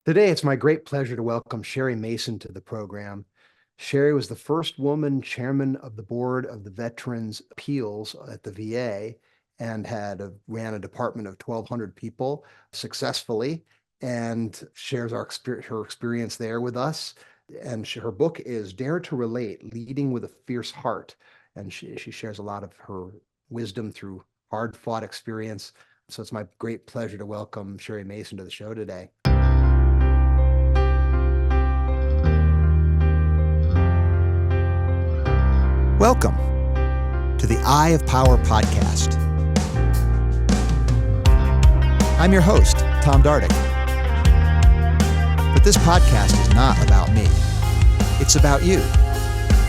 Today, it's my great pleasure to welcome Cheri Mason to the program. Cheri was the first woman chairman of the board of the Veterans Appeals at the VA and ran a department of 1,200 people successfully and shares her experience there with us. And her book is Dare to Relate, Leading with a Fierce Heart. And she shares a lot of her wisdom through hard-fought experience. So it's my great pleasure to welcome Cheri Mason to the show today. Welcome to the Eye of Power podcast. I'm your host, Tom Dardick. But this podcast is not about me. It's about you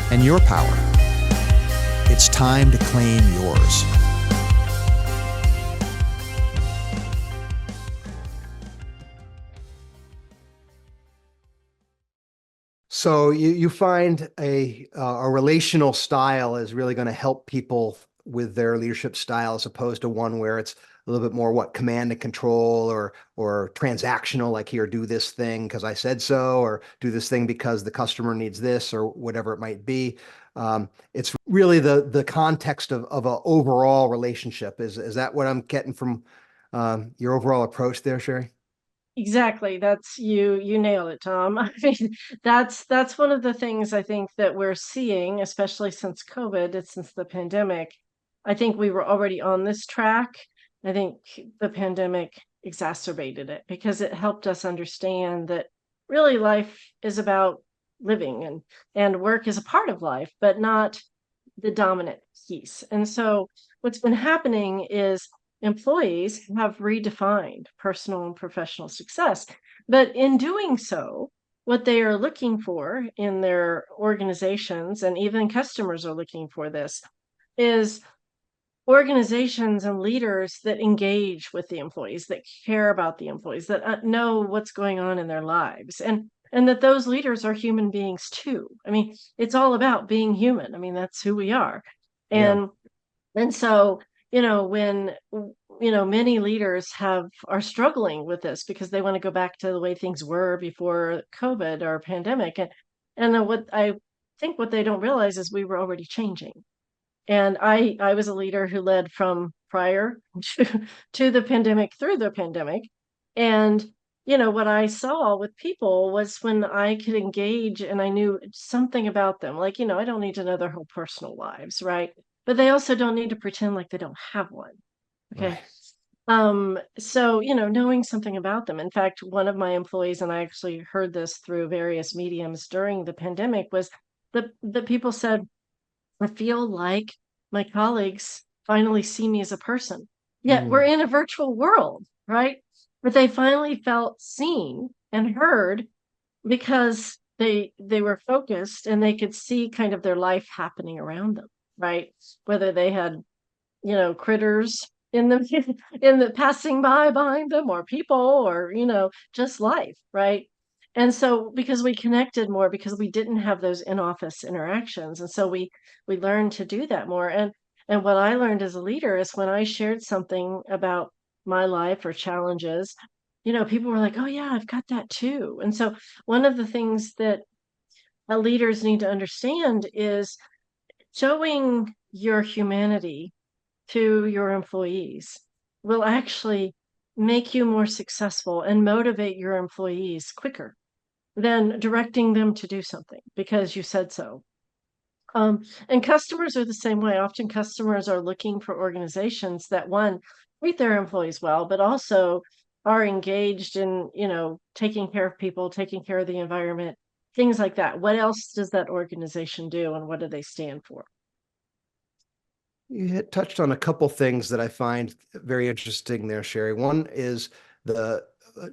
and your power. It's time to claim yours. So you find a relational style is really going to help people with their leadership style as opposed to one where it's a little bit more command and control or transactional, like here, do this thing because I said so, or do this thing because the customer needs this, or whatever it might be. It's really the context of an overall relationship. Is that what I'm getting from your overall approach there, Cheri? Exactly. That's you nailed it, Tom. I mean, that's one of the things I think that we're seeing, especially since COVID, and since the pandemic. I think we were already on this track. I think the pandemic exacerbated it because it helped us understand that really life is about living and work is a part of life, but not the dominant piece. And so what's been happening is employees have redefined personal and professional success. But in doing so, what they are looking for in their organizations, and even customers are looking for this, is organizations and leaders that engage with the employees, that care about the employees, that know what's going on in their lives, and that those leaders are human beings too. I mean, it's all about being human. I mean, that's who we are. Yeah. And so, when many leaders are struggling with this because they want to go back to the way things were before COVID or pandemic. And what I think what they don't realize is we were already changing. And I was a leader who led from prior to the pandemic through the pandemic. And what I saw with people was when I could engage and I knew something about them, like, I don't need to know their whole personal lives, right? But they also don't need to pretend like they don't have one. Okay. Right. So, knowing something about them. In fact, one of my employees, and I actually heard this through various mediums during the pandemic, was the people said, I feel like my colleagues finally see me as a person. Yet we're Mm. in a virtual world, right? But they finally felt seen and heard because they were focused and they could see kind of their life happening around them, right? Whether they had, critters in the in the passing by behind them or people or, just life, right? And so because we connected more because we didn't have those in-office interactions. And so we learned to do that more. And what I learned as a leader is when I shared something about my life or challenges, people were like, "Oh yeah, I've got that too." And so one of the things that leaders need to understand is showing your humanity to your employees will actually make you more successful and motivate your employees quicker than directing them to do something because you said so. And customers are the same way. Often customers are looking for organizations that one treat their employees well, but also are engaged in, taking care of people, taking care of the environment, things like that. What else does that organization do and what do they stand for? You had touched on a couple things that I find very interesting there, Cheri. One is the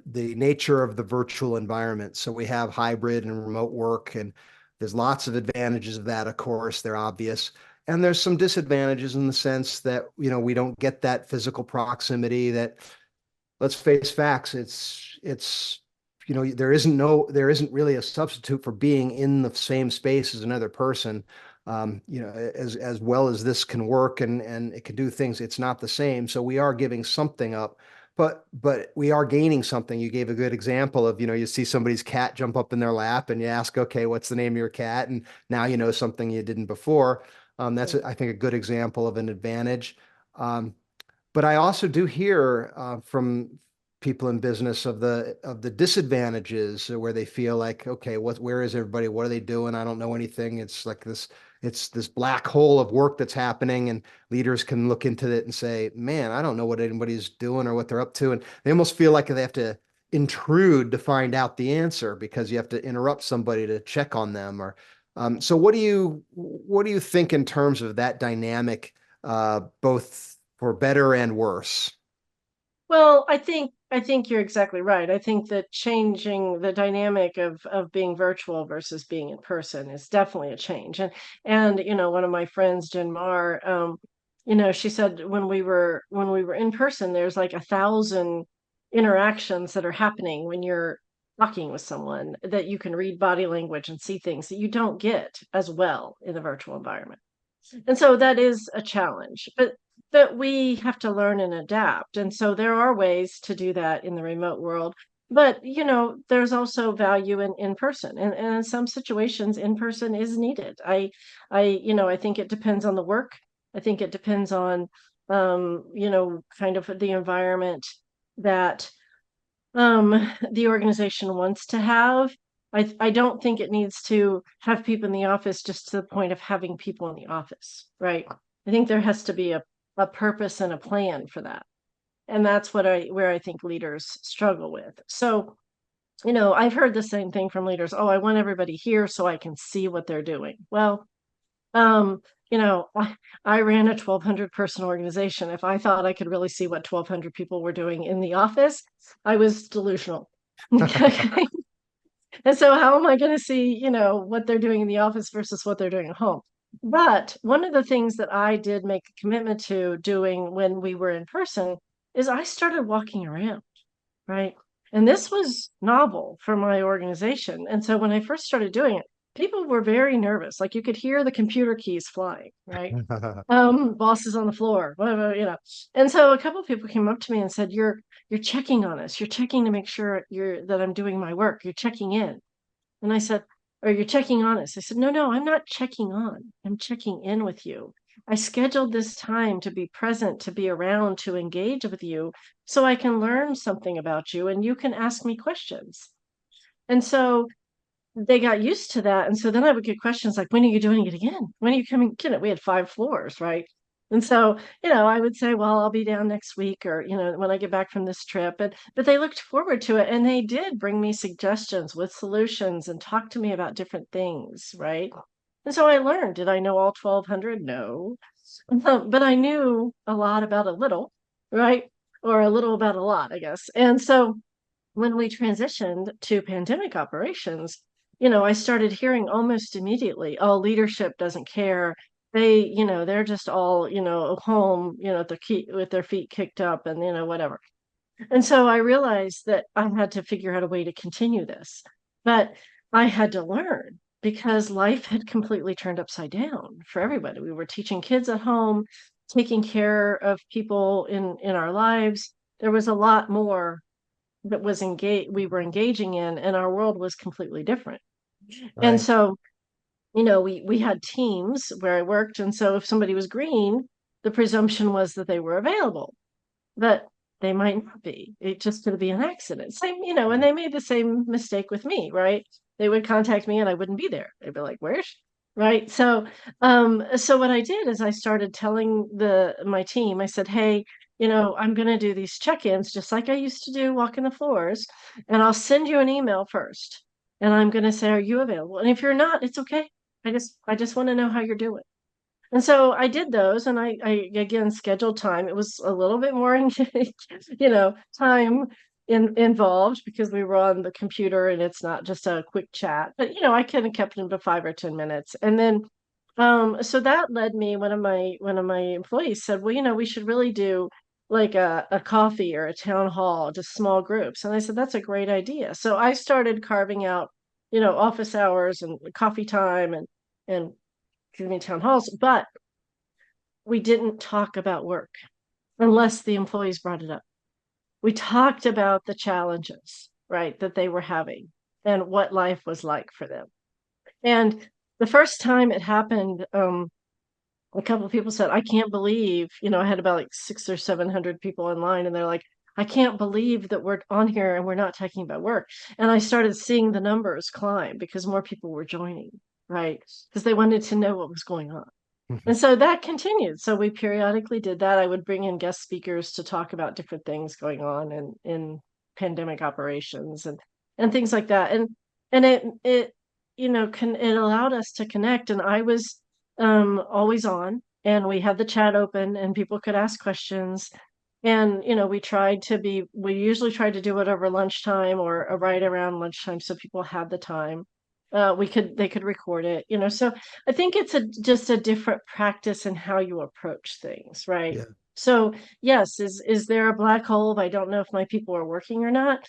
the nature of the virtual environment. So we have hybrid and remote work, and there's lots of advantages of that, of course, they're obvious. And there's some disadvantages in the sense that, we don't get that physical proximity that, let's face facts, there isn't really a substitute for being in the same space as another person. As well as this can work and it can do things, it's not the same. So we are giving something up, but we are gaining something. You gave a good example of, you see somebody's cat jump up in their lap and you ask, okay, what's the name of your cat? And now you know something you didn't before. That's, I think, a good example of an advantage. Um, but I also do hear from people in business of the disadvantages where they feel like, okay, where is everybody? What are they doing? I don't know anything. It's this black hole of work that's happening, and leaders can look into it and say, man, I don't know what anybody's doing or what they're up to. And they almost feel like they have to intrude to find out the answer because you have to interrupt somebody to check on them. Or so what do you think in terms of that dynamic, both for better and worse? Well, I think you're exactly right. I think that changing the dynamic of being virtual versus being in person is definitely a change. And one of my friends, Jen Mar, she said when we were in person, there's like 1,000 interactions that are happening when you're talking with someone, that you can read body language and see things that you don't get as well in the virtual environment. And so that is a challenge, but we have to learn and adapt. And so there are ways to do that in the remote world. But there's also value in person. And in some situations, in person is needed. I think it depends on the work. I think it depends on kind of the environment that the organization wants to have. I don't think it needs to have people in the office just to the point of having people in the office, right? I think there has to be a purpose and a plan for that. And that's where I think leaders struggle with. So, I've heard the same thing from leaders. Oh, I want everybody here so I can see what they're doing. Well, um, I ran a 1,200 person organization. If I thought I could really see what 1,200 people were doing in the office, I was delusional. And so how am I going to see, what they're doing in the office versus what they're doing at home? But one of the things that I did make a commitment to doing when we were in person is I started walking around, right? And this was novel for my organization. And so when I first started doing it, people were very nervous. Like you could hear the computer keys flying, right? Bosses on the floor, whatever, And so a couple of people came up to me and said, You're checking on us. You're checking to make sure that I'm doing my work. You're checking in." And I said, "Or you're checking on us." I said, "No, no, I'm not checking on. I'm checking in with you. I scheduled this time to be present, to be around, to engage with you so I can learn something about you and you can ask me questions." And so they got used to that. And so then I would get questions like, "When are you doing it again? When are you coming?" We had 5 floors, right? And so, I would say, "Well, I'll be down next week or, when I get back from this trip." But they looked forward to it and they did bring me suggestions with solutions and talk to me about different things, right? And so I learned, did I know all 1,200? No. But I knew a lot about a little, right? Or a little about a lot, I guess. And so when we transitioned to pandemic operations, I started hearing almost immediately, oh, leadership doesn't care. They're just all, home, with their feet kicked up and, whatever. And so I realized that I had to figure out a way to continue this. But I had to learn because life had completely turned upside down for everybody. We were teaching kids at home, taking care of people in our lives. There was a lot more that we were engaging in, and our world was completely different. And Right. so, we had teams where I worked, and so if somebody was green, the presumption was that they were available, but they might not be. It just could be an accident. Same, and they made the same mistake with me, right? They would contact me and I wouldn't be there. They'd be like, "Where's she?" Right? So what I did is I started telling the my team, I said, "Hey, I'm going to do these check-ins just like I used to do walking the floors, and I'll send you an email first. And I'm going to say, are you available? And if you're not, it's okay. I just want to know how you're doing." And so I did those and I again scheduled time. It was a little bit more, time involved because we were on the computer and it's not just a quick chat. But I could have kept them to 5 or 10 minutes. And then so that led me, one of my employees said, "Well, we should really do like a coffee or a town hall, just small groups." And I said, "That's a great idea." So I started carving out, office hours and coffee time and excuse me, town halls, but we didn't talk about work unless the employees brought it up. we talked about the challenges, right, that they were having and what life was like for them. And the first time it happened, a couple of people said, I can't believe, I had about like 600 or 700 people online, and they're like, I can't believe that we're on here and we're not talking about work. And I started seeing the numbers climb because more people were joining, right? Because they wanted to know what was going on. Mhm. And so that continued. So we periodically did that. I would bring in guest speakers to talk about different things going on in pandemic operations and things like that. And it it allowed us to connect. And I was always on, and we had the chat open and people could ask questions. And we usually tried to do it over lunchtime or right around lunchtime so people had the time. They could record it, so I think it's just a different practice in how you approach things, right? Yeah. So yes, is there a black hole of I don't know if my people are working or not?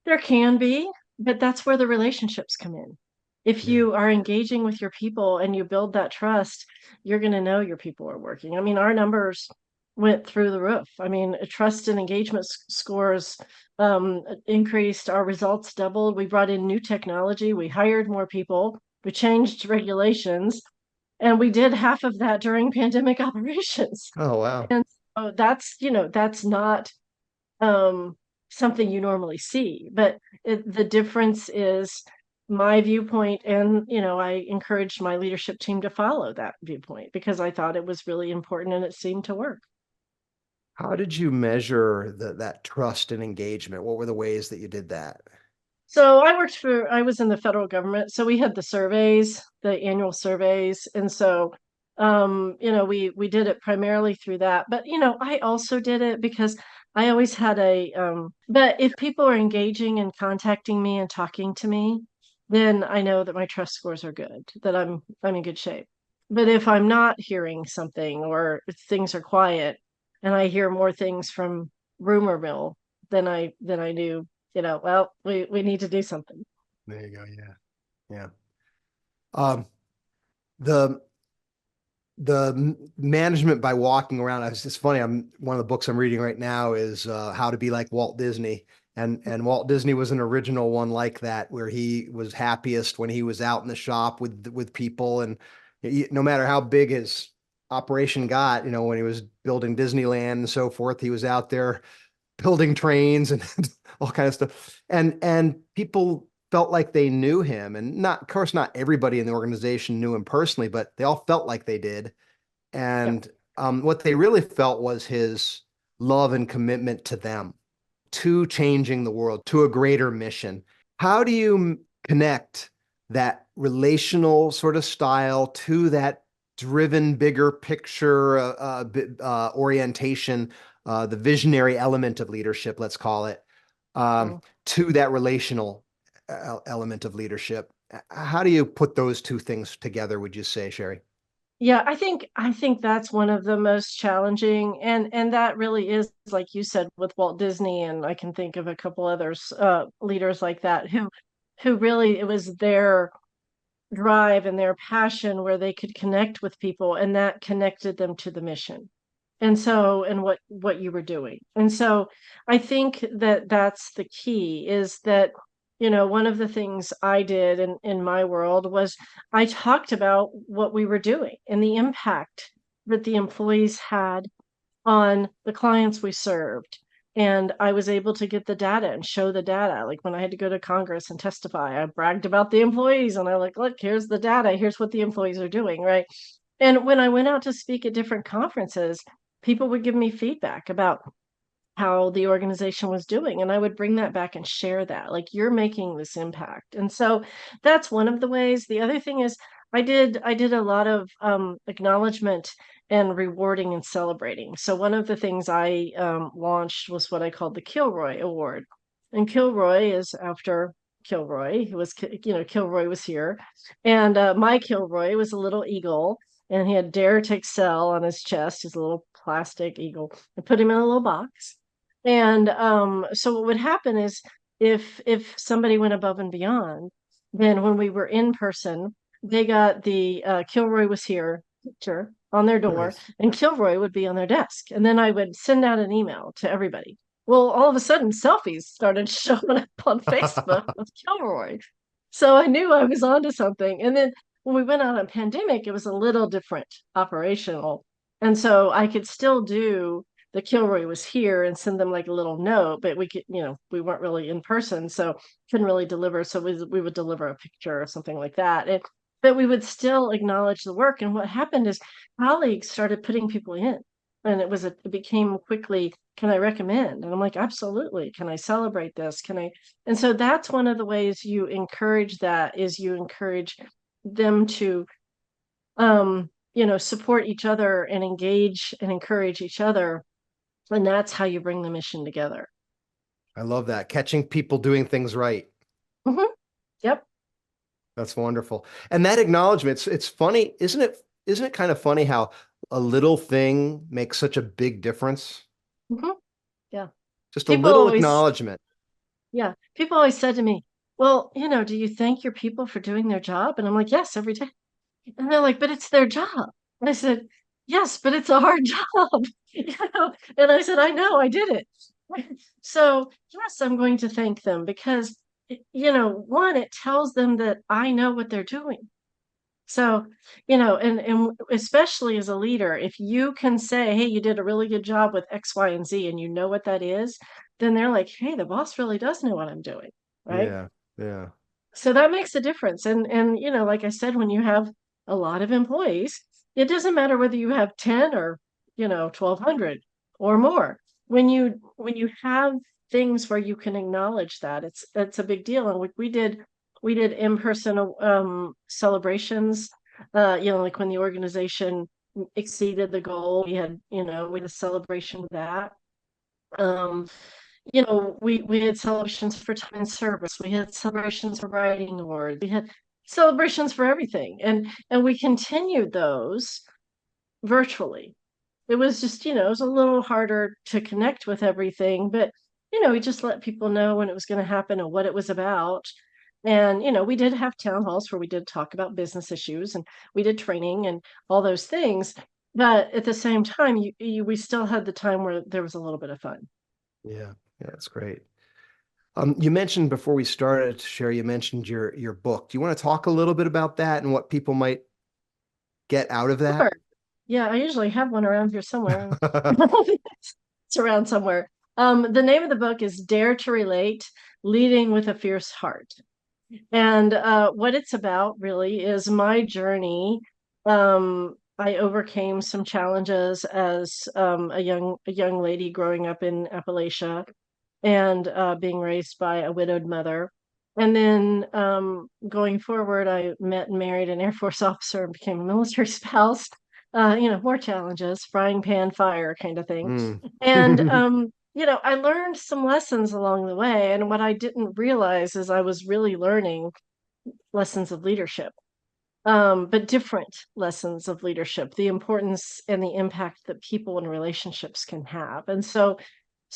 There can be, but that's where the relationships come in. If Yeah. you are engaging with your people and you build that trust, you're going to know your people are working. I mean, our numbers went through the roof. I mean, trust and engagement scores increased, our results doubled. We brought in new technology, we hired more people, we changed regulations, and we did half of that during pandemic operations. Oh, wow. And so that's not um, something you normally see. But the difference is my viewpoint, and I encouraged my leadership team to follow that viewpoint because I thought it was really important and it seemed to work. How did you measure that trust and engagement? What were the ways that you did that? So I was in the federal government, so we had the surveys, the annual surveys, and so we did it primarily through that. But I also did it because I always had but if people are engaging and contacting me and talking to me, then I know that my trust scores are good, that I'm in good shape. But if I'm not hearing something or if things are quiet and I hear more things from rumor mill than I knew, well, we need to do something. There you go. Yeah. Yeah. Um, the management by walking around. It's funny. I'm one of the books I'm reading right now is How to Be Like Walt Disney, and Walt Disney was an original one like that, where he was happiest when he was out in the shop with people, and no matter how big his operation got, when he was building Disneyland and so forth, he was out there building trains and all kind of stuff. And people felt like they knew him. And not, of course, not everybody in the organization knew him personally, but they all felt like they did. Yeah. And what they really felt was his love and commitment to them, to changing the world, to a greater mission. How do you connect that relational sort of style to that driven, bigger picture orientation, the visionary element of leadership, let's call it, Mm. to that relational element of leadership? How do you put those two things together, would you say, Cheri? Yeah, I think that's one of the most challenging, and that really is, like you said, with Walt Disney, and I can think of a couple others, leaders like that who really it was their drive and their passion where they could connect with people, and that connected them to the mission. And what you were doing. And so I think that that's the key, is that one of the things I did in my world was I talked about what we were doing and the impact that the employees had on the clients we served. And I was able to get the data and show the data. Like when I had to go to Congress and testify, I bragged about the employees and I like, look, here's the data, here's what the employees are doing, right? And when I went out to speak at different conferences, people would give me feedback about how the organization was doing, and I would bring that back and share that, like, you're making this impact. And so that's one of the ways. The other thing is I did a lot of acknowledgement and rewarding and celebrating. So one of the things I launched was what I called the Kilroy Award. And Kilroy is after Kilroy, who was, Kilroy was here. And my Kilroy was a little eagle, and he had dare to excel on his chest, his little plastic eagle. I put him in a little box. And so what would happen is if somebody went above and beyond, then when we were in person, they got the Kilroy was here picture on their door, Nice. and Kilroy would be on their desk. And then I would send out an email to everybody. Well, all of a sudden, selfies started showing up on Facebook with Kilroy. So I knew I was onto something. And then when we went out on pandemic, it was a little different operational. And so I could still do the Kilroy was here and send them like a little note, but we could, we weren't really in person, so couldn't really deliver. So we would deliver a picture or something like that. But we would still acknowledge the work. And what happened is colleagues started putting people in. And it became quickly, can I recommend? And I'm like, absolutely. Can I celebrate this? Can I? And so that's one of the ways you encourage that is you encourage them to, support each other and engage and encourage each other. And that's how you bring the mission together. I love that. Catching people doing things right. Hmm. Yep. That's wonderful. And that acknowledgement, it's funny, isn't it? Isn't it kind of funny how a little thing makes such a big difference? Hmm. Yeah. Just a People little always, acknowledgement. yeah. People always said to me, well, do you thank your people for doing their job? And I'm like, yes, every day. And they're like, but it's their job. And I said, yes, but it's a hard job. And I said, I know, I did it. So yes, I'm going to thank them because, one, it tells them that I know what they're doing. So, and especially as a leader, if you can say, hey, you did a really good job with X, Y, and Z, and you know what that is, then they're like, hey, the boss really does know what I'm doing. Right. Yeah. Yeah. So that makes a difference. And like I said, when you have a lot of employees, it doesn't matter whether you have 10 or 1,200 or more. When you have things where you can acknowledge that, it's a big deal. And we did in-person celebrations, like when the organization exceeded the goal, we had a celebration of that. Um, we had celebrations for time in service. We had celebrations for writing awards. We had celebrations for everything, and we continued those virtually. It was just, it was a little harder to connect with everything, but we just let people know when it was going to happen and what it was about. And we did have town halls where we did talk about business issues, and we did training and all those things. But at the same time, we still had the time where there was a little bit of fun. Yeah. Yeah. That's great. You mentioned before we started, Cheri, you mentioned your book. Do you want to talk a little bit about that and what people might get out of that? Sure. Yeah, I usually have one around here somewhere. It's around somewhere. The name of the book is Dare to Relate, Leading with a Fierce Heart. And what it's about really is my journey. I overcame some challenges as a young lady growing up in Appalachia and being raised by a widowed mother. And then going forward, I met and married an Air Force officer and became a military spouse. More challenges, frying pan fire kind of thing. Mm. And I learned some lessons along the way. And what I didn't realize is I was really learning lessons of leadership, but different lessons of leadership, the importance and the impact that people and relationships can have. And so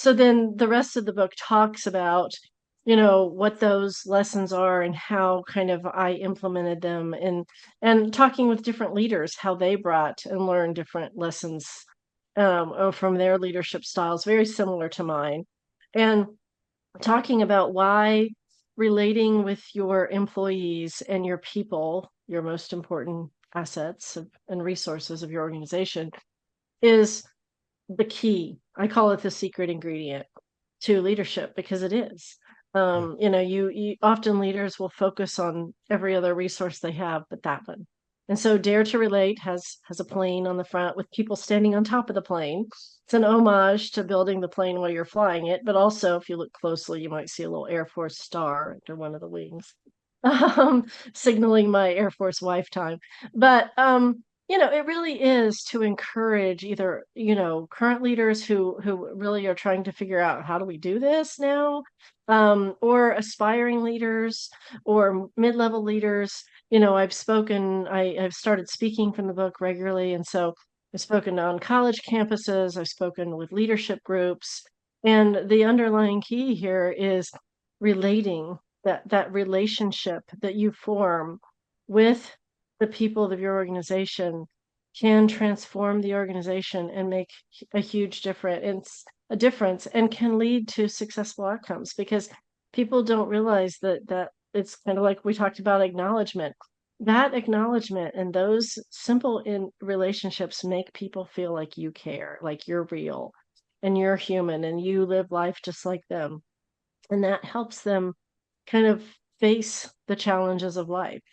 then the rest of the book talks about, what those lessons are and how kind of I implemented them, and talking with different leaders, how they brought and learned different lessons from their leadership styles, very similar to mine. And talking about why relating with your employees and your people, your most important assets and resources of your organization, is the key. I call it the secret ingredient to leadership because it is. You often leaders will focus on every other resource they have, but that one. And so Dare to Relate has a plane on the front with people standing on top of the plane. It's an homage to building the plane while you're flying it, but also if you look closely, you might see a little Air Force star under one of the wings, signaling my Air Force wife time. But it really is to encourage either, current leaders who really are trying to figure out how do we do this now, or aspiring leaders or mid-level leaders. I've started speaking from the book regularly. And so I've spoken on college campuses, I've spoken with leadership groups. And the underlying key here is relating, that relationship that you form with the people of your organization can transform the organization and make a huge difference and can lead to successful outcomes, because people don't realize that it's kind of like we talked about acknowledgement. That acknowledgement and those simple in relationships make people feel like you care, like you're real and you're human and you live life just like them. And that helps them kind of face the challenges of life.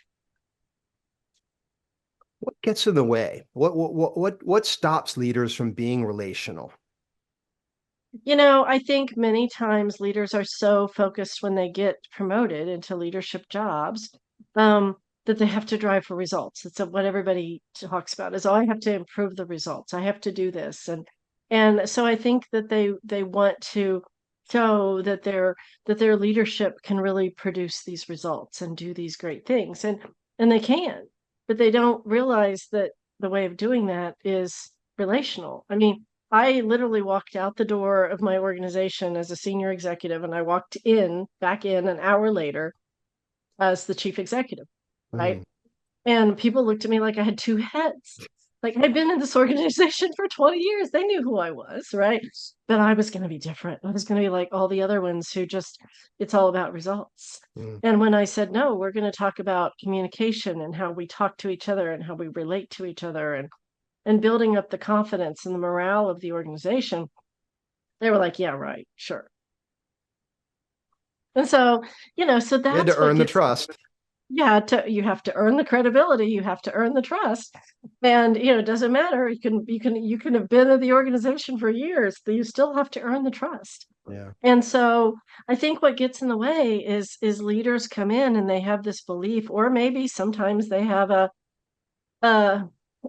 What gets in the way? What stops leaders from being relational? I think many times leaders are so focused when they get promoted into leadership jobs, um, that they have to drive for results. It's what everybody talks about is, oh, I have to improve the results. I have to do this. And so I think that they want to show that their leadership can really produce these results and do these great things. And they can, but they don't realize that the way of doing that is relational. I mean, I literally walked out the door of my organization as a senior executive, and I walked back in an hour later as the chief executive, right? Mm, And people looked at me like I had two heads. Like I'd been in this organization for 20 years. They knew who I was, right? But I was going to be different. I was going to be like all the other ones who just, it's all about results. mm. And when I said, no, we're going to talk about communication and how we talk to each other and how we relate to each other and building up the confidence and the morale of the organization, they were like, yeah, right, sure. And so, so You had to that's what earn the gets, trust. you have to earn the credibility, you have to earn the trust. And, it doesn't matter. You can have been in the organization for years, but you still have to earn the trust. Yeah. And so I think what gets in the way is leaders come in and they have this belief, or maybe sometimes they have uh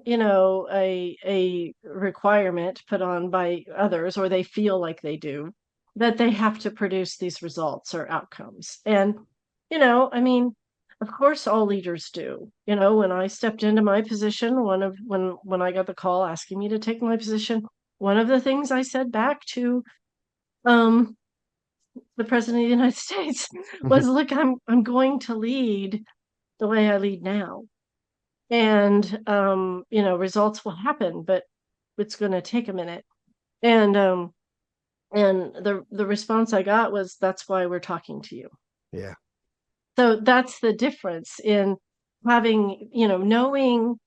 a requirement put on by others, or they feel like they do, that they have to produce these results or outcomes. And I mean, of course all leaders do. When I stepped into my position, one of when I got the call asking me to take my position, one of the things I said back to um the president of the United States was, look, I'm going to lead the way I lead now. And results will happen, but it's going to take a minute. And the response I got was, that's why we're talking to you. Yeah. So that's the difference in having, knowing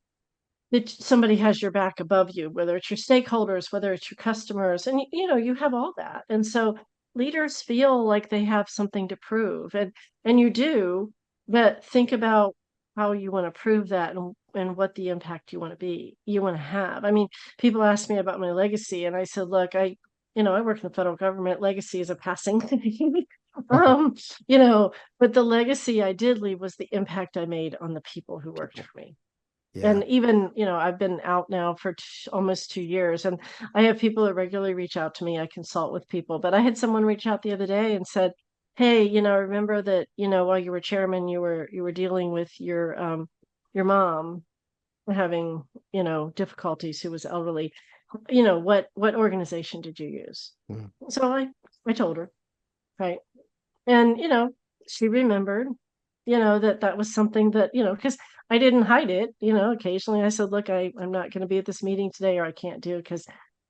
that somebody has your back above you, whether it's your stakeholders, whether it's your customers, and you have all that. And so leaders feel like they have something to prove, and you do, but think about how you want to prove that, and what the impact you want to have. I mean, people ask me about my legacy, and I said, look, I work in the federal government. Legacy is a passing thing. um, but the legacy I did leave was the impact I made on the people who worked for me. Yeah. And even, I've been out now for almost 2 years, and I have people that regularly reach out to me. I consult with people, but I had someone reach out the other day and said, hey, I remember that, while you were chairman, you were dealing with your mom having, difficulties, who was elderly. What organization did you use? Mm. So I told her, right. And, she remembered, that was something that, because I didn't hide it. Occasionally I said, look, I'm not going to be at this meeting today, or I can't do it because,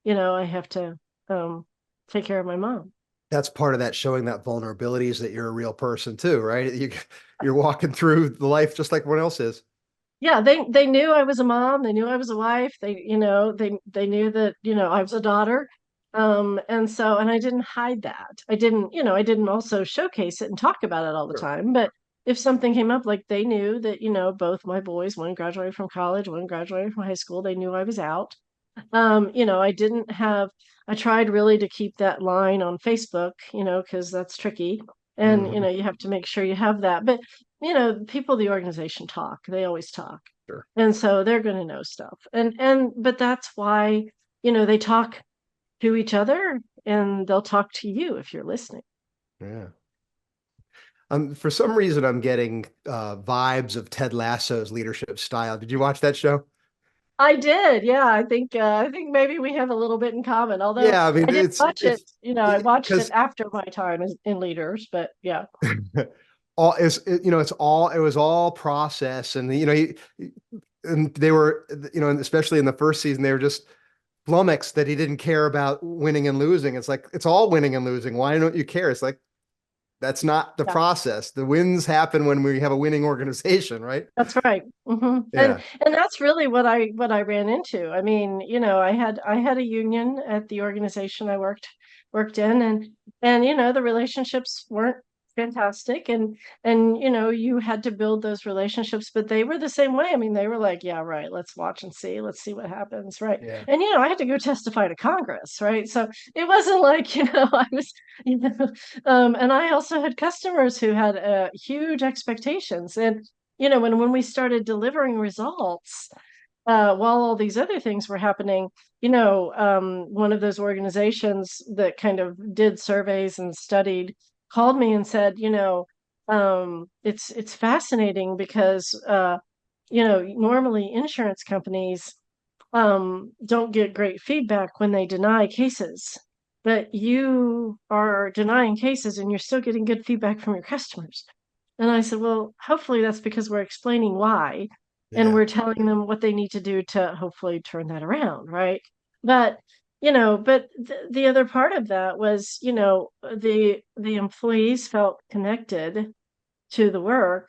I have to um, take care of my mom. That's part of that, showing that vulnerability, is that you're a real person too, right? You're walking through the life just like everyone else is. Yeah, they knew I was a mom, they knew I was a wife, they knew that, I was a daughter. And I didn't hide that. I didn't also showcase it and talk about it all the Sure. time. But if something came up, like they knew that, both my boys, one graduated from college, one graduated from high school, they knew I was out. I didn't have, I tried really to keep that line on Facebook, because that's tricky. And, Mhm. you have to make sure you have that. But, people, the organization talk, they always talk. Sure. And so they're going to know stuff. But that's why, they talk to each other, and they'll talk to you if you're listening. Yeah. For some reason, I'm getting vibes of Ted Lasso's leadership style. Did you watch that show? I did. Yeah. I think maybe we have a little bit in common, although Yeah, I I mean, didn't watch it, it's I watched it because after my time in leaders, but yeah. all is, it was all process, and and they were, and especially in the first season, they were just flummoxed that he didn't care about winning and losing. It's like, it's all winning and losing. Why don't you care? It's like, that's not the Yeah, process. The wins happen when we have a winning organization, right? that's right. Yeah. And that's really what I ran into. I mean, I had a union at the organization I worked in, and the relationships weren't fantastic, and you had to build those relationships, but they were the same way. I mean, they were like, yeah, right, let's watch and see, let's see what happens, right? Yeah. And I had to go testify to Congress, right? So it wasn't like, I was, and I also had customers who had huge expectations, and when we started delivering results, while all these other things were happening, one of those organizations that kind of did surveys and studied called me and said, it's fascinating because normally insurance companies don't get great feedback when they deny cases, but you are denying cases and you're still getting good feedback from your customers. And I said, well, hopefully that's because we're explaining why, and Yeah. we're telling them what they need to do to hopefully turn that around, right? But the other part of that was, the employees felt connected to the work.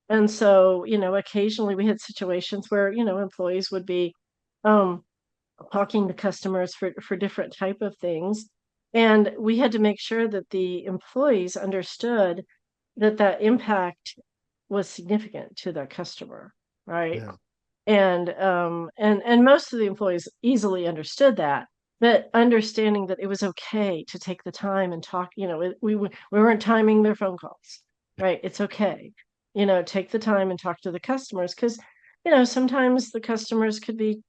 And so, occasionally we had situations where, employees would be um talking to customers for different type of things. And we had to make sure that the employees understood that that impact was significant to the customer, right? Yeah. And most of the employees easily understood that, but understanding that it was okay to take the time and talk, we weren't timing their phone calls, right? It's okay, take the time and talk to the customers, because sometimes the customers could be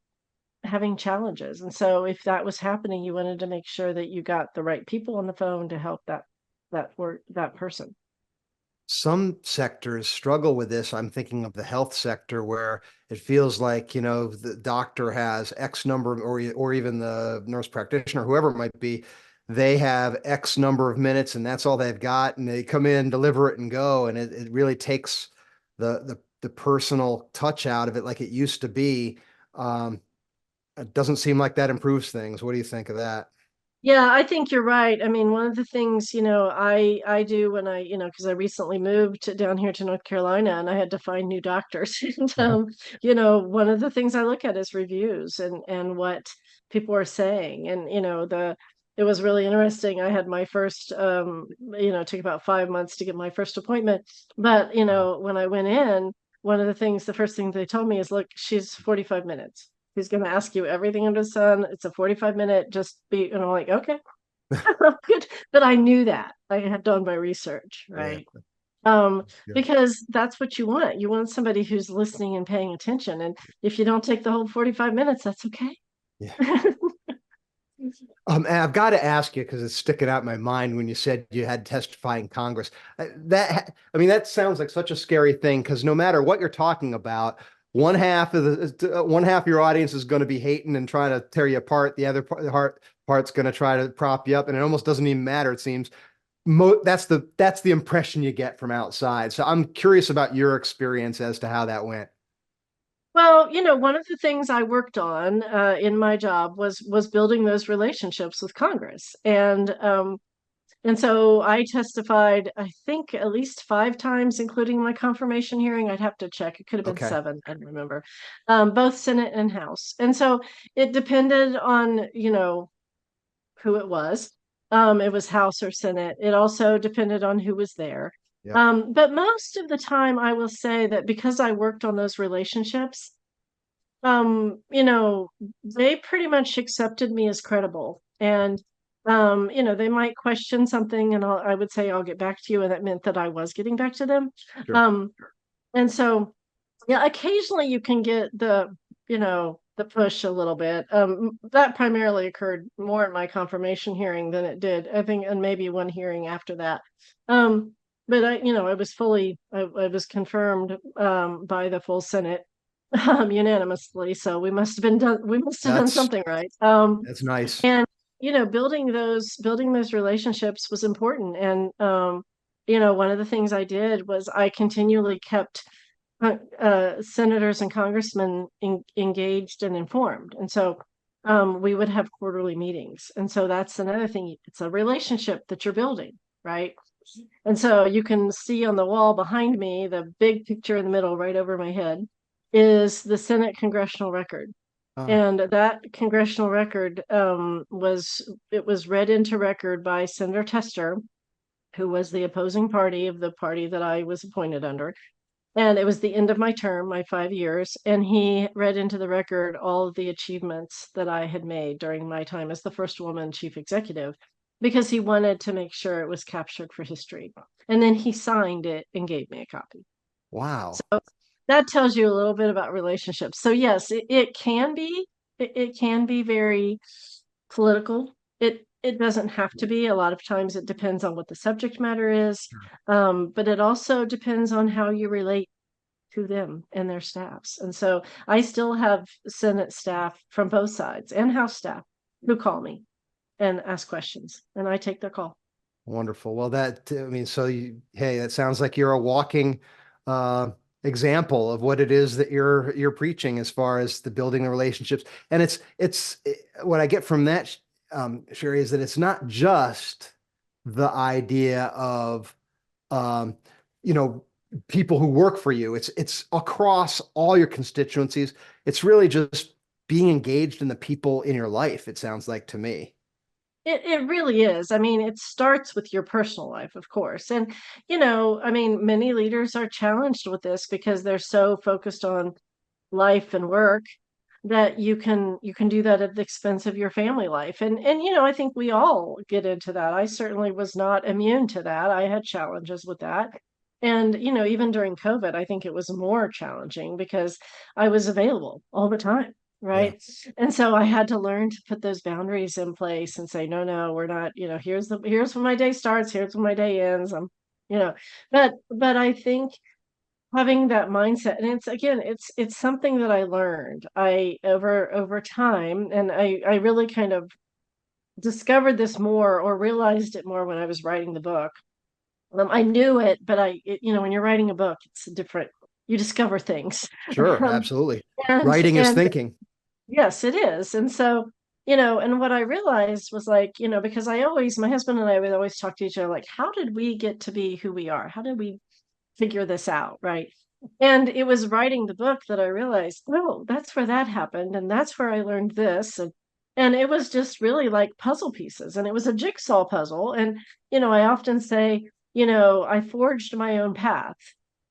having challenges. And so if that was happening, you wanted to make sure that you got the right people on the phone to help that person. Some sectors struggle with this. I'm thinking of the health sector where it feels like, the doctor has X number, or even the nurse practitioner, whoever it might be, they have X number of minutes and that's all they've got. And they come in, deliver it and go. And it really takes the personal touch out of it like it used to be. Um, it doesn't seem like that improves things. What do you think of that? Yeah, I think you're right. I mean, one of the things, I do when because I recently moved down here to North Carolina and I had to find new doctors. And one of the things I look at is reviews and what people are saying. And it was really interesting. I had my first it took about 5 months to get my first appointment. But, when I went in, the first thing they told me is, look, she's 45 minutes. He's going to ask you everything under the sun. It's a 45-minute, just be, and I'm like, okay, good. But I knew that. I had done my research, Yeah. right? Yeah. Because that's what you want. You want somebody who's listening and paying attention. And if you don't take the whole 45 minutes, that's okay. Yeah. And I've got to ask you because it's sticking out in my mind when you said you had to testify in Congress. That sounds like such a scary thing because no matter what you're talking about, one half of your audience is going to be hating and trying to tear you apart. The other part's going to try to prop you up, and it almost doesn't even matter. It seems that's the impression you get from outside. So I'm curious about your experience as to how that went. Well, one of the things I worked on in my job was building those relationships with Congress. And so I testified, I think, at least 5 times, including my confirmation hearing. I'd have to check. It could have been Okay. 7. I don't remember. Both Senate and House. And so it depended on, who it was. It was House or Senate. It also depended on who was there. Yep. But most of the time, I will say that because I worked on those relationships, they pretty much accepted me as credible. And they might question something and I would say I'll get back to you, and that meant that I was getting back to them. Sure. Um, and so yeah, occasionally you can get the push a little bit. That primarily occurred more in my confirmation hearing than it did, I think, and maybe one hearing after that. But I was confirmed by the full Senate unanimously. So we must have done That's something right. that's nice. And building those relationships was important. And one of the things I did was I continually kept senators and congressmen engaged and informed. And so we would have quarterly meetings. And so that's another thing. It's a relationship that you're building, right? And so you can see on the wall behind me, the big picture in the middle, right over my head, is the Senate congressional record. Ah, And that congressional record was read into record by Senator Tester, who was the opposing party of the party that I was appointed under. And it was the end of my term, my 5 years, and he read into the record all of the achievements that I had made during my time as the first woman chief executive, because he wanted to make sure it was captured for history. And then he signed it and gave me a copy. wow. That tells you a little bit about relationships. So yes, it can be, it can be very political. It doesn't have to be. A lot of times it depends on what the subject matter is, but it also depends on how you relate to them and their staffs. And so I still have Senate staff from both sides and House staff who call me and ask questions, and I take their call. Wonderful. Well, hey, that sounds like you're a walking uh, example of what it is that you're preaching as far as the building the relationships. And what I get from that, Cheri, is that it's not just the idea of, um, you know, people who work for you. It's across all your constituencies. It's really just being engaged in the people in your life, it sounds like to me. It really is. I mean, it starts with your personal life, of course. And, I mean, many leaders are challenged with this because they're so focused on life and work that you can do that at the expense of your family life. And I think we all get into that. I certainly was not immune to that. I had challenges with that. And, even during COVID, I think it was more challenging because I was available all the time. Yeah. Right. And so I had to learn to put those boundaries in place and say, no, no, we're not, here's when my day starts, here's when my day ends. You know, but I think having that mindset, and it's again, it's something that I learned I over time, and I really kind of discovered this more or realized it more when I was writing the book. I knew it, but when you're writing a book, it's different. You discover things. Sure, um, absolutely. and Writing is and thinking. yes, it is. And so, and what I realized was like, because my husband and I would always talk to each other like, how did we get to be who we are? How did we figure this out? Right. And it was writing the book that I realized, oh, that's where that happened. And that's where I learned this. And it was just really like puzzle pieces. And it was a jigsaw puzzle. And, I often say, I forged my own path.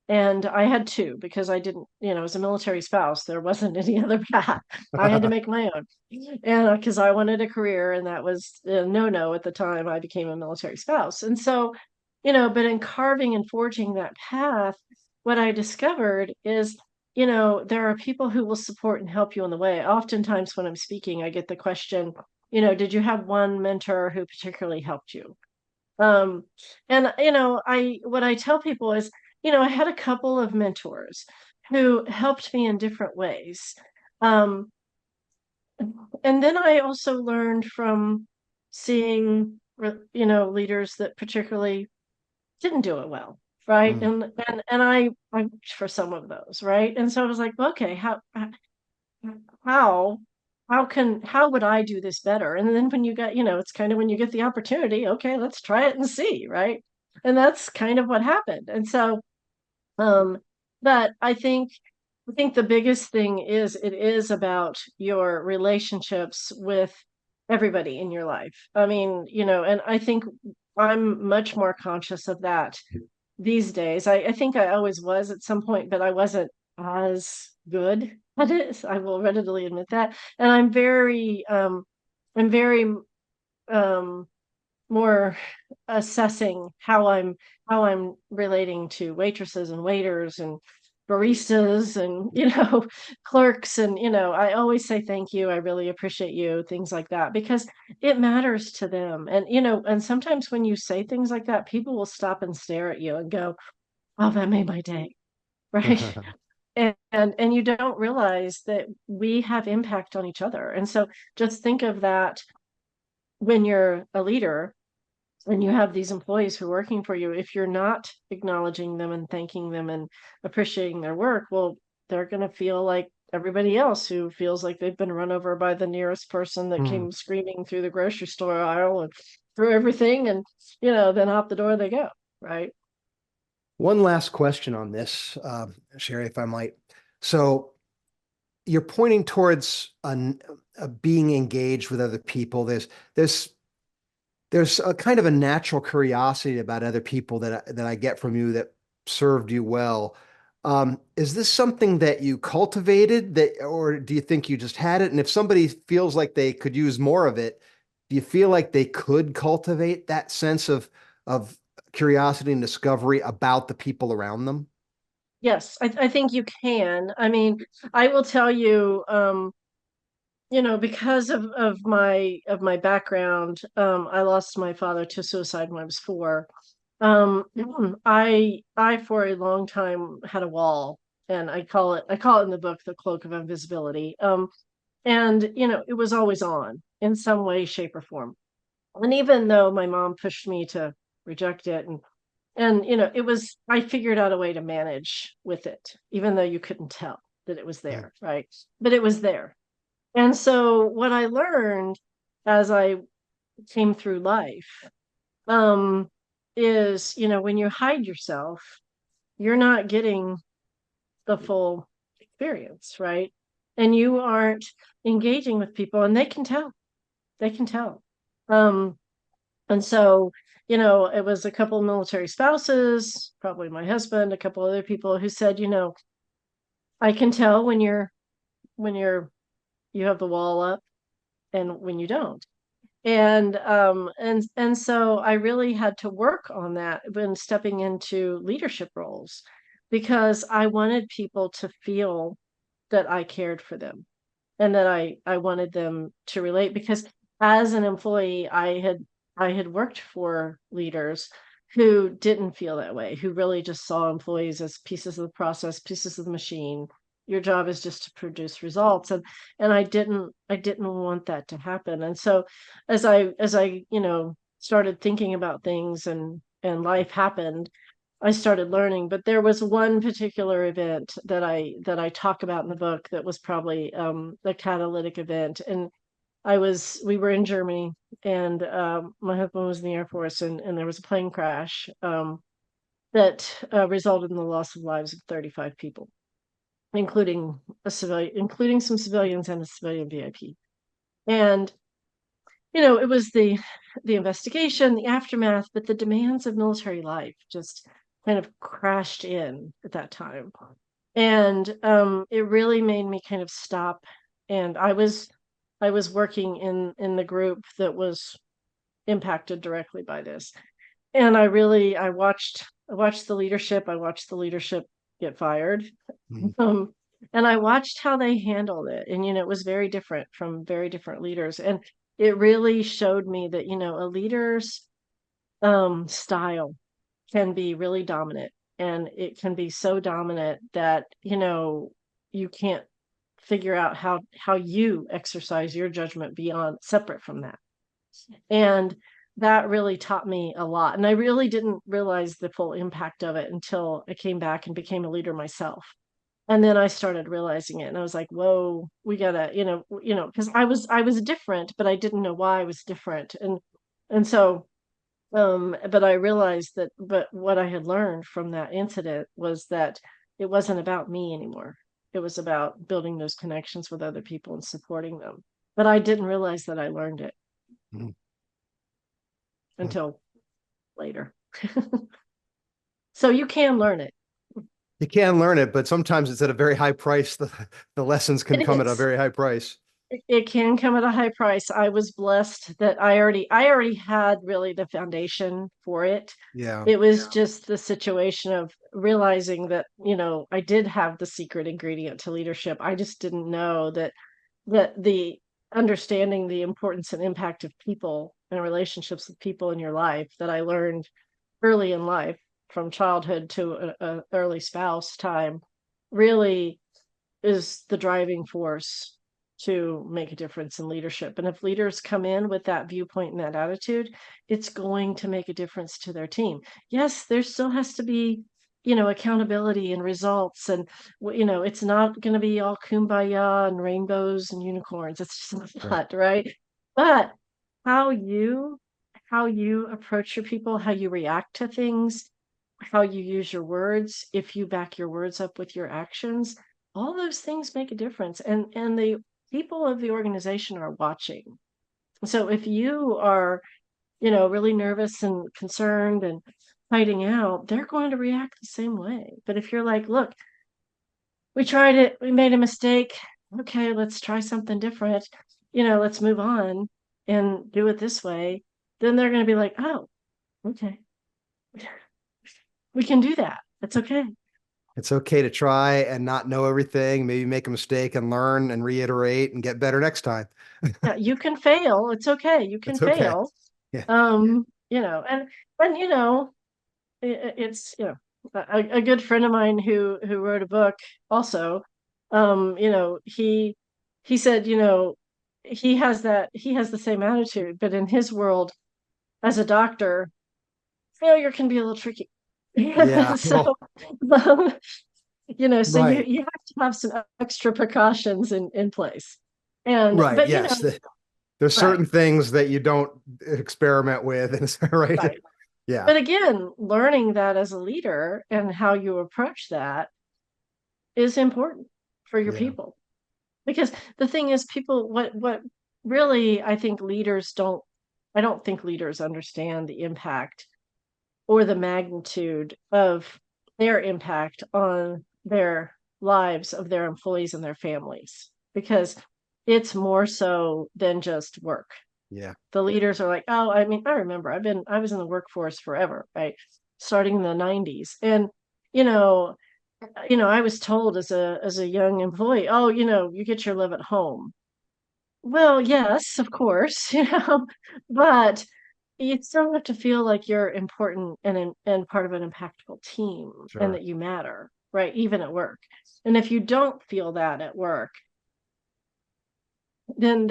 And I had to because I didn't, as a military spouse, there wasn't any other path. I had to make my own. And because I wanted a career, and that was no at the time I became a military spouse. And so, but in carving and forging that path, what I discovered is, there are people who will support and help you on the way. Oftentimes when I'm speaking, I get the question, did you have one mentor who particularly helped you? Um, and what I tell people is, I had a couple of mentors who helped me in different ways. Um, and then I also learned from seeing, leaders that particularly didn't do it well, right? Mm. And I reached for some of those, right? And so I was like, okay, how how would I do this better? And then when you get, it's kind of when you get the opportunity, okay, let's try it and see, right? And that's kind of what happened. And so, um, but I think the biggest thing is it is about your relationships with everybody in your life. I mean, and I think I'm much more conscious of that these days. I think I always was at some point, but I wasn't as good at it. I will readily admit that. And I'm very um more assessing how I'm relating to waitresses and waiters and baristas and clerks, and I always say thank you, I really appreciate you, things like that, because it matters to them. And and sometimes when you say things like that, people will stop and stare at you and go, oh, that made my day. Right. And you don't realize that we have impact on each other. And so just think of that when you're a leader. and you have these employees who are working for you, if you're not acknowledging them and thanking them and appreciating their work, well, they're going to feel like everybody else who feels like they've been run over by the nearest person that Mm. came screaming through the grocery store aisle and threw everything, and then out the door they go, right? One last question on this, Cheri, if I might. So you're pointing towards being engaged with other people. There's there's a kind of a natural curiosity about other people that I get from you that served you well. Is this something that you cultivated or do you think you just had it? And if somebody feels like they could use more of it, do you feel like they could cultivate that sense of curiosity and discovery about the people around them? Yes, I think you can. I mean, I will tell you, because of my background, I lost my father to suicide when I was 4. Um, I for a long time had a wall, and I call it in the book the cloak of invisibility. And it was always on in some way, shape, or form. And even though my mom pushed me to reject it, and it was, I figured out a way to manage with it, even though you couldn't tell that it was Mm, there, right? But it was there. And so what I learned as I came through life, um, is, when you hide yourself, you're not getting the full experience, right? And you aren't engaging with people, and they can tell. They can tell. Um, and so, it was a couple of military spouses, probably my husband, a couple other people who said, I can tell when you have the wall up and when you don't. And so I really had to work on that when stepping into leadership roles, because I wanted people to feel that I cared for them, and that I wanted them to relate, because as an employee I had worked for leaders who didn't feel that way, who really just saw employees as pieces of the process, pieces of the machine. Your job is just to produce results, and I didn't want that to happen. And so as I started thinking about things, and life happened, I started learning. But there was one particular event that I talk about in the book that was probably the catalytic event. And we were in Germany, and my husband was in the Air Force, and there was a plane crash, that resulted in the loss of lives of 35 people, including some civilians and a civilian VIP. And it was the investigation, the aftermath, but the demands of military life just kind of crashed in at that time. And it really made me kind of stop. And I was working in the group that was impacted directly by this. And I watched the leadership get fired. mm, Um, and I watched how they handled it. And it was very different from very different leaders. And it really showed me that, a leader's style can be really dominant. And it can be so dominant that, you can't figure out how you exercise your judgment beyond, separate from that. And that really taught me a lot. And I really didn't realize the full impact of it until I came back and became a leader myself. And then I started realizing it, and I was like, whoa, we gotta, because I was different, but I didn't know why I was different. And so, but I realized that, but what I had learned from that incident was that it wasn't about me anymore. It was about building those connections with other people and supporting them. But I didn't realize that I learned it mm, mm. until later. So you can learn it. You can learn it, but sometimes it's at a very high price. The lessons can It come at a is. very high price. It can come at a high price. I was blessed that I already had really the foundation for it. Yeah. It was just the situation of realizing that, I did have the secret ingredient to leadership. I just didn't know that the understanding the importance and impact of people and relationships with people in your life, that I learned early in life, from childhood to a early spouse time, really is the driving force to make a difference in leadership. And if leaders come in with that viewpoint and that attitude, it's going to make a difference to their team. Yes, there still has to be, accountability and results. And, it's not going to be all kumbaya and rainbows and unicorns. It's just not, right? But how you approach your people, how you react to things, how you use your words, if you back your words up with your actions, all those things make a difference. And the people of the organization are watching. So if you are, really nervous and concerned and hiding out, they're going to react the same way. But if you're like, look, we tried it, we made a mistake. Okay, let's try something different. Let's move on and do it this way. Then they're going to be like, oh, okay, we can do that. That's okay. It's okay to try and not know everything, maybe make a mistake and learn and reiterate and get better next time. Yeah, you can fail. It's okay. You can It's okay. fail. Yeah. And it's a good friend of mine who wrote a book also. He said, he has the same attitude, but in his world as a doctor, failure can be a little tricky. Yeah. So, um, so Right. you have to have some extra precautions in place. And Right. but Yes. There's right, certain things that you don't experiment with. Right. right. Yeah. But again, learning that as a leader and how you approach that is important for your Yeah. people. Because the thing is, people, what really I don't think leaders understand the impact or the magnitude of their impact on their lives of their employees and their families, because it's more so than just work. Yeah. The leaders are like, oh, I mean, I remember I was in the workforce forever, right? Starting in the 90s. And, you know, I was told as a young employee, oh, you get your live at home. Well, yes, of course, but you still have to feel like you're important and part of an impactful team and Sure. that you matter, right? Even at work. And if you don't feel that at work, then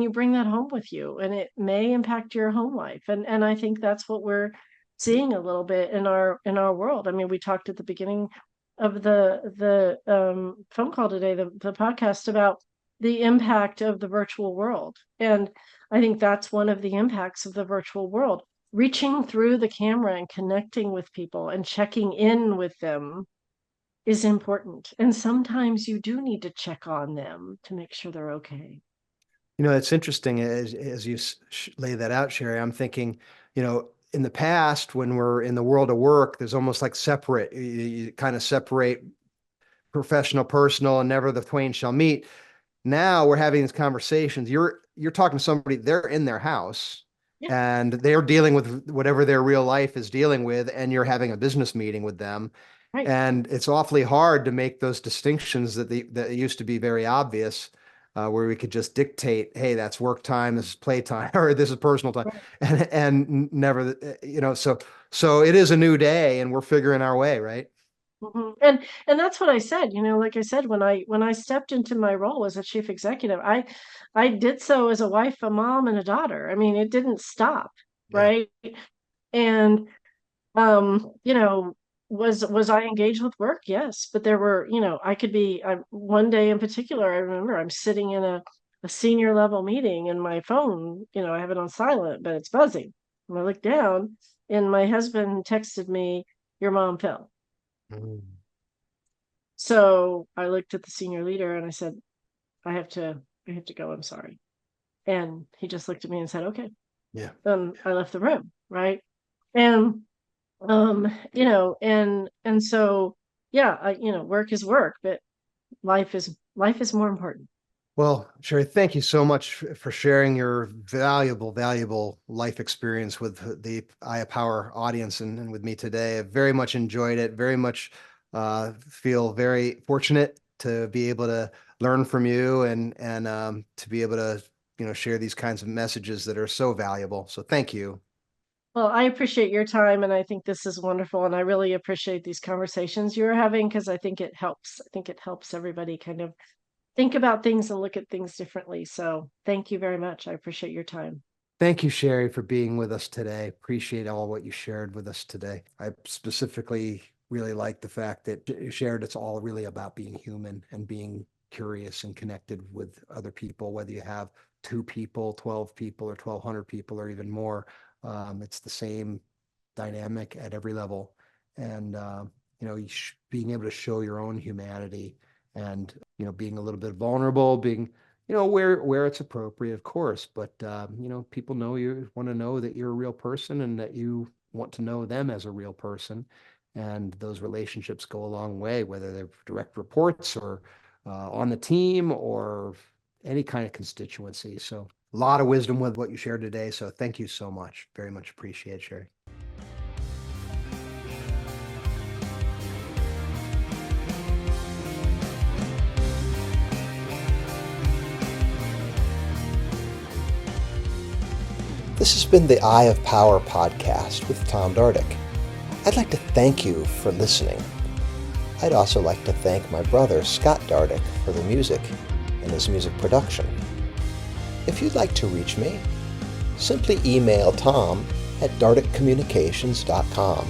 you bring that home with you and it may impact your home life. And I think that's what we're seeing a little bit in our world. I mean, we talked at the beginning of the phone call today, the podcast, about the impact of the virtual world. And I think that's one of the impacts of the virtual world. Reaching through the camera and connecting with people and checking in with them is important. And sometimes you do need to check on them to make sure they're okay. It's interesting as you lay that out, Cheri. I'm thinking, in the past, when we're in the world of work, there's almost like separate, you kind of separate professional, personal, and never the twain shall meet. Now we're having these conversations. You're talking to somebody, they're in their house Yeah, and they're dealing with whatever their real life is dealing with, and you're having a business meeting with them. right. And it's awfully hard to make those distinctions that used to be very obvious, where we could just dictate, hey, that's work time, this is play time, or this is personal time, Right. and never, so it is a new day, and we're figuring our way, right? Mhm. And that's what I said, like I said, when I stepped into my role as a chief executive, I did so as a wife, a mom, and a daughter. I mean, it didn't stop, Yeah. right? And um, you know, was I engaged with work? Yes, but there were, I could be one day in particular, I remember I'm sitting in a senior level meeting and my phone, I have it on silent, but it's buzzing. And I look down and my husband texted me, your mom fell. Mm. So I looked at the senior leader and I said, I have to go. I'm sorry. And he just looked at me and said, okay. Yeah. I left the room. Right. And, and so, yeah, work is work, but life is more important. Well, Cheri, thank you so much for sharing your valuable, valuable life experience with the Aya Power audience and with me today. I very much enjoyed it. Very much feel very fortunate to be able to learn from you and to be able to share these kinds of messages that are so valuable. So thank you. Well, I appreciate your time and I think this is wonderful. And I really appreciate these conversations you're having because I think it helps. I think it helps everybody kind of think about things and look at things differently. So thank you very much. I appreciate your time. Thank you, Cheri, for being with us today. Appreciate all what you shared with us today. I specifically really like the fact that you shared it's all really about being human and being curious and connected with other people, whether you have 2 people, 12 people, or 1,200 people, or even more. It's the same dynamic at every level. And, being able to show your own humanity and, being a little bit vulnerable, being where it's appropriate, of course, but people want to know that you're a real person and that you want to know them as a real person, and those relationships go a long way, whether they're direct reports or on the team or any kind of constituency. So a lot of wisdom with what you shared today. So thank you so much. Very much appreciate it, Cheri. This has been the Eye of Power podcast with Tom Dardick. I'd like to thank you for listening. I'd also like to thank my brother, Scott Dardick, for the music and his music production. If you'd like to reach me, simply email Tom at dardickcommunications.com